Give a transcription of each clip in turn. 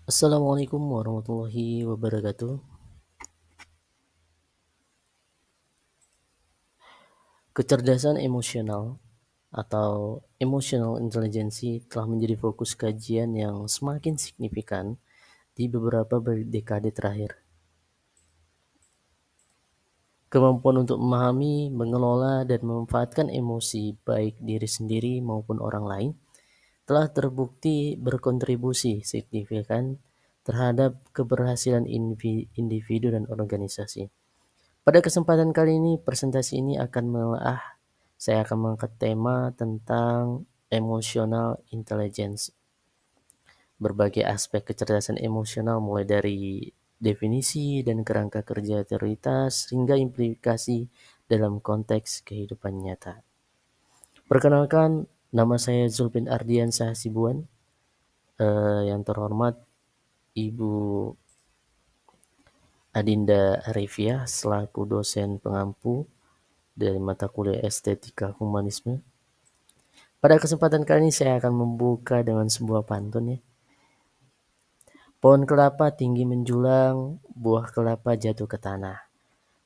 Assalamualaikum warahmatullahi wabarakatuh. Kecerdasan emosional atau emotional intelligence telah menjadi fokus kajian yang semakin signifikan di beberapa dekade terakhir. Kemampuan untuk memahami, mengelola, dan memanfaatkan emosi baik diri sendiri maupun orang lain telah terbukti berkontribusi signifikan terhadap keberhasilan individu dan organisasi. Pada kesempatan kali ini, presentasi ini saya akan mengangkat tema tentang emotional intelligence. Berbagai aspek kecerdasan emosional mulai dari definisi dan kerangka kerja teoritas hingga implikasi dalam konteks kehidupan nyata. Perkenalkan, nama saya Zulfin Ardian Hasibuan. Yang terhormat Ibu Adinda Arifia selaku dosen pengampu dari mata kuliah Estetika Humanisme. Pada kesempatan kali ini saya akan membuka dengan sebuah pantun ya. Pohon kelapa tinggi menjulang, buah kelapa jatuh ke tanah.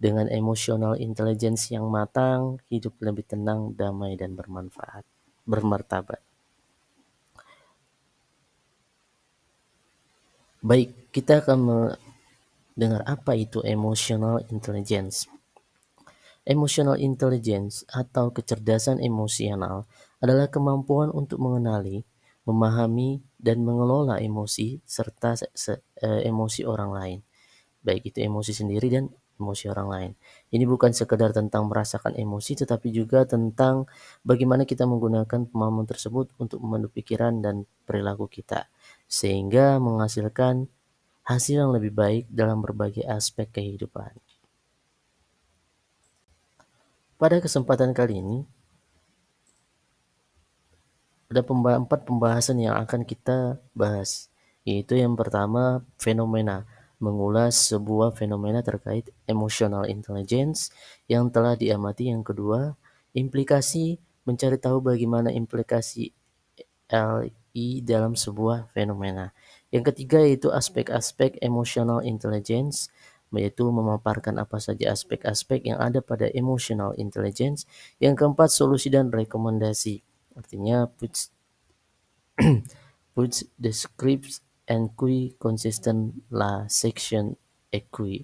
Dengan emosional intelligence yang matang, hidup lebih tenang, damai, dan bermartabat. Baik, kita akan mendengar apa itu emotional intelligence. Emotional intelligence atau kecerdasan emosional adalah kemampuan untuk mengenali, memahami, dan mengelola emosi serta emosi orang lain, baik itu emosi sendiri dan emosi orang lain. Ini bukan sekedar tentang merasakan emosi, tetapi juga tentang bagaimana kita menggunakan pemahaman tersebut untuk memandu pikiran dan perilaku kita, sehingga menghasilkan hasil yang lebih baik dalam berbagai aspek kehidupan. Pada kesempatan kali ini, ada 4 pembahasan yang akan kita bahas, yaitu yang pertama fenomena, mengulas sebuah fenomena terkait emotional intelligence yang telah diamati. Yang kedua, implikasi, mencari tahu bagaimana implikasi LI dalam sebuah fenomena. Yang ketiga yaitu aspek-aspek emotional intelligence, yaitu memaparkan apa saja aspek-aspek yang ada pada emotional intelligence. Yang keempat, solusi dan rekomendasi. Artinya puts the scripts and qui consistent la section equi.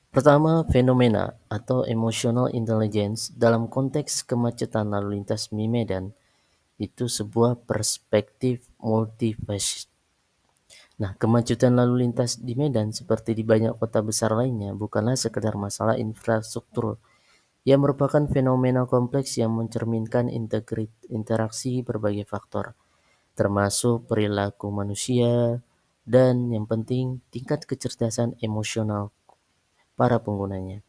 Pertama, fenomena atau emotional intelligence dalam konteks kemacetan lalu lintas di Medan itu sebuah perspektif multifaceted. Nah, kemacetan lalu lintas di Medan seperti di banyak kota besar lainnya bukanlah sekedar masalah infrastruktur, ia merupakan fenomena kompleks yang mencerminkan interaksi berbagai faktor, termasuk perilaku manusia, dan yang penting tingkat kecerdasan emosional para penggunanya.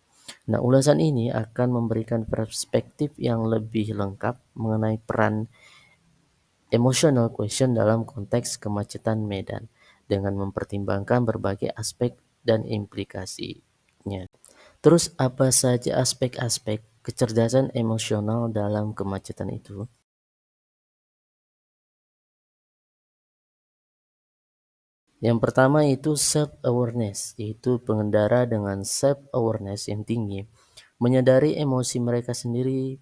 Nah, ulasan ini akan memberikan perspektif yang lebih lengkap mengenai peran emotional question dalam konteks kemacetan Medan dengan mempertimbangkan berbagai aspek dan implikasinya. Terus apa saja aspek-aspek kecerdasan emosional dalam kemacetan itu? Yang pertama itu self-awareness, yaitu pengendara dengan self-awareness yang tinggi, menyadari emosi mereka sendiri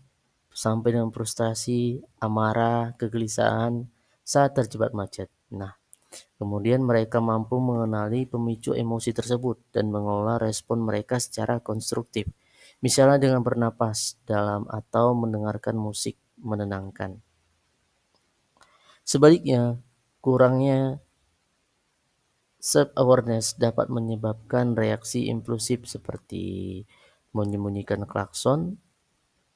sampai dengan frustasi, amarah, kegelisahan saat terjebak macet. Nah, kemudian mereka mampu mengenali pemicu emosi tersebut dan mengelola respon mereka secara konstruktif, misalnya dengan bernapas dalam atau mendengarkan musik menenangkan. Sebaliknya, kurangnya self-awareness dapat menyebabkan reaksi impulsif seperti menyembunyikan klakson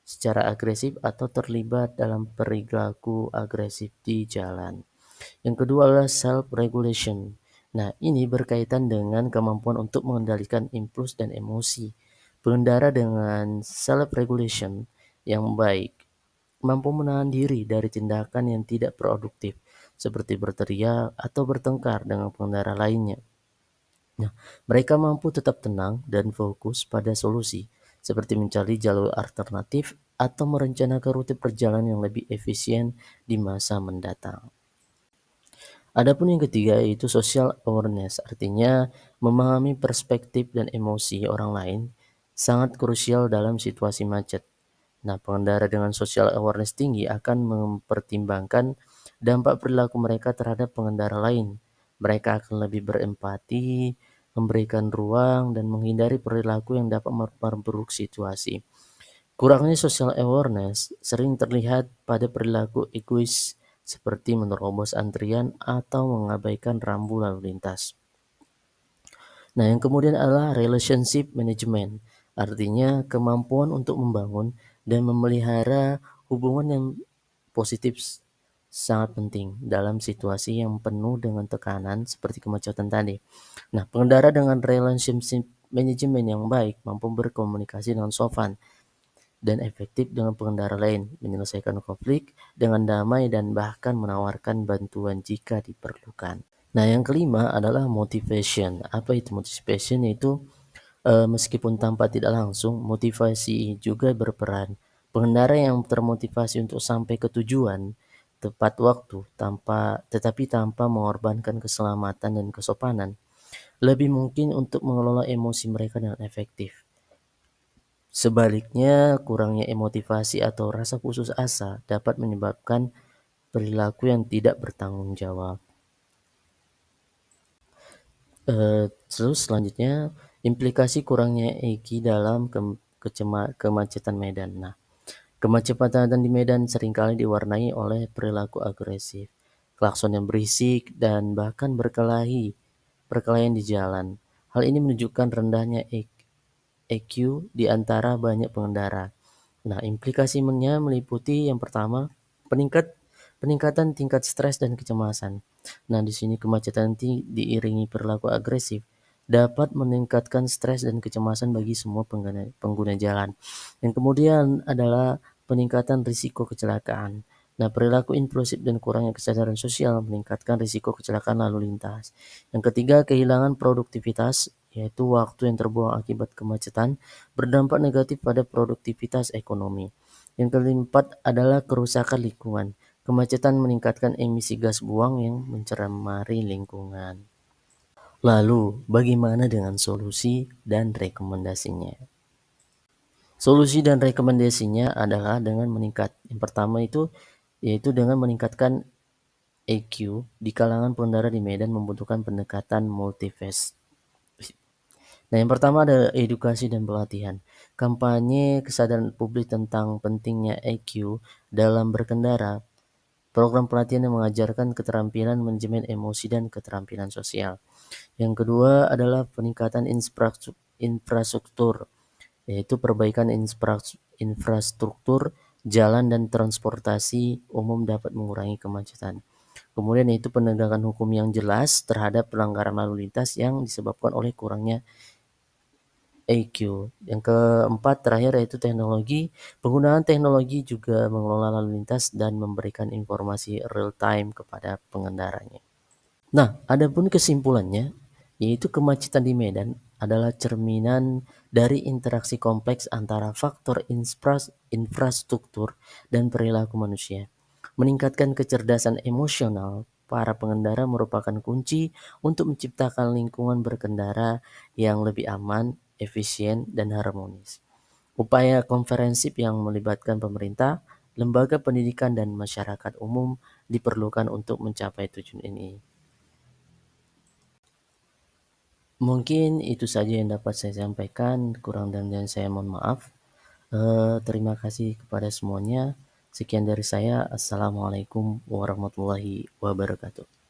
secara agresif atau terlibat dalam perilaku agresif di jalan. Yang kedua adalah self-regulation. Nah, ini berkaitan dengan kemampuan untuk mengendalikan impuls dan emosi. Pengendara dengan self-regulation yang baik mampu menahan diri dari tindakan yang tidak produktif, seperti berteriak atau bertengkar dengan pengendara lainnya. Nah, mereka mampu tetap tenang dan fokus pada solusi, seperti mencari jalur alternatif atau merencanakan rute perjalanan yang lebih efisien di masa mendatang. Adapun yang ketiga yaitu social awareness, artinya memahami perspektif dan emosi orang lain sangat krusial dalam situasi macet. Nah, pengendara dengan social awareness tinggi akan mempertimbangkan dampak perilaku mereka terhadap pengendara lain. Mereka akan lebih berempati, memberikan ruang, dan menghindari perilaku yang dapat memperburuk situasi. Kurangnya social awareness sering terlihat pada perilaku egois seperti menerobos antrian atau mengabaikan rambu lalu lintas. Nah, yang kemudian adalah relationship management, artinya kemampuan untuk membangun dan memelihara hubungan yang positif sangat penting dalam situasi yang penuh dengan tekanan seperti kemacetan tadi. Nah, pengendara dengan relationship management yang baik mampu berkomunikasi dengan sopan dan efektif dengan pengendara lain, menyelesaikan konflik dengan damai dan bahkan menawarkan bantuan jika diperlukan. Nah, yang kelima adalah motivation. Apa itu motivation? Yaitu meskipun tanpa tidak langsung, motivasi juga berperan. Pengendara yang termotivasi untuk sampai ke tujuan tepat waktu tanpa mengorbankan keselamatan dan kesopanan, lebih mungkin untuk mengelola emosi mereka dengan efektif. Sebaliknya, kurangnya motivasi atau rasa putus asa dapat menyebabkan perilaku yang tidak bertanggung jawab. Terus selanjutnya, implikasi kurangnya EQ dalam kemacetan medan. Nah, kemacetan di Medan seringkali diwarnai oleh perilaku agresif, klakson yang berisik, dan bahkan perkelahian di jalan. Hal ini menunjukkan rendahnya EQ di antara banyak pengendara. Nah, implikasinya meliputi yang pertama, peningkatan tingkat stres dan kecemasan. Nah, di sini kemacetan diiringi perilaku agresif dapat meningkatkan stres dan kecemasan bagi semua pengguna jalan. Yang kemudian adalah peningkatan risiko kecelakaan. Nah, perilaku impulsif dan kurangnya kesadaran sosial meningkatkan risiko kecelakaan lalu lintas. Yang ketiga, kehilangan produktivitas, yaitu waktu yang terbuang akibat kemacetan, berdampak negatif pada produktivitas ekonomi. Yang keempat adalah kerusakan lingkungan. Kemacetan meningkatkan emisi gas buang yang mencemari lingkungan. Lalu, bagaimana dengan solusi dan rekomendasinya? Solusi dan rekomendasinya adalah dengan yang pertama itu yaitu dengan meningkatkan EQ di kalangan pengendara di Medan membutuhkan pendekatan multifaceted. Nah, yang pertama ada edukasi dan pelatihan. Kampanye kesadaran publik tentang pentingnya EQ dalam berkendara. Program pelatihan yang mengajarkan keterampilan manajemen emosi dan keterampilan sosial. Yang kedua adalah peningkatan infrastruktur, yaitu perbaikan infrastruktur jalan dan transportasi umum dapat mengurangi kemacetan. Kemudian yaitu penegakan hukum yang jelas terhadap pelanggaran lalu lintas yang disebabkan oleh kurangnya EQ. Yang keempat terakhir yaitu teknologi. Penggunaan teknologi juga mengelola lalu lintas dan memberikan informasi real time kepada pengendaranya. Nah, adapun kesimpulannya, yaitu kemacetan di Medan adalah cerminan dari interaksi kompleks antara faktor infrastruktur dan perilaku manusia. Meningkatkan kecerdasan emosional para pengendara merupakan kunci untuk menciptakan lingkungan berkendara yang lebih aman, efisien, dan harmonis. Upaya konferensif yang melibatkan pemerintah, lembaga pendidikan, dan masyarakat umum diperlukan untuk mencapai tujuan ini. Mungkin itu saja yang dapat saya sampaikan, kurang dan saya mohon maaf. Terima kasih kepada semuanya. Sekian dari saya. Assalamualaikum warahmatullahi wabarakatuh.